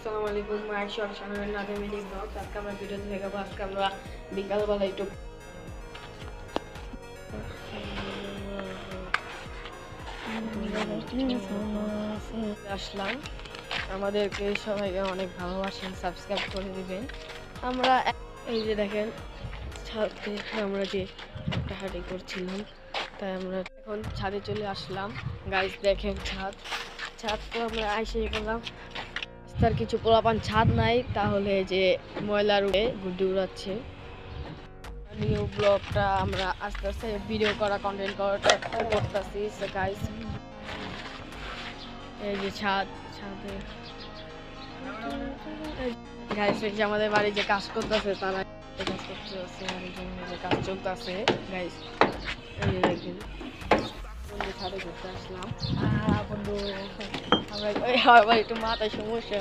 আসসালামু আলাইকুম মায়ের সরসানের নামে মিলি ব্লগ আজকে আমরা ভিডিওতে দেখাবো আজকে আমরা বিকালবেলা একটু আসলাম। আমাদেরকে সবাইকে অনেক ভালোবাসেন, সাবস্ক্রাইব করে দিবেন। আমরা এই যে দেখেন ছাদে আমরা যে হাঁটাহাঁটি করছিলাম, তাই আমরা এখন ছাদে চলে আসলাম। গাইস দেখেন ছাদ তো আমরা আইসে গেলাম। তার কিছু পোলাপান ছাদ নাই, তাহলে যে ময়লার উড়ে গুড্ডি উড়াচ্ছে। নিউ ব্লগটা আমরা আস্তে আস্তে ভিডিও করা কন্টেন্ট করাটা করতেছি। গাইস এই যে ছাদে গাইস এই যে আমাদের বাড়ি যে কাজ করতেছে তারা কাজ করতেছে, যে কাজ চলতেছে। গাইস এই যে দেখেন বন্ধু ছাদে ঘুরতে আসলাম। বন্ধু আমরা একটু মাথায় সমস্যা।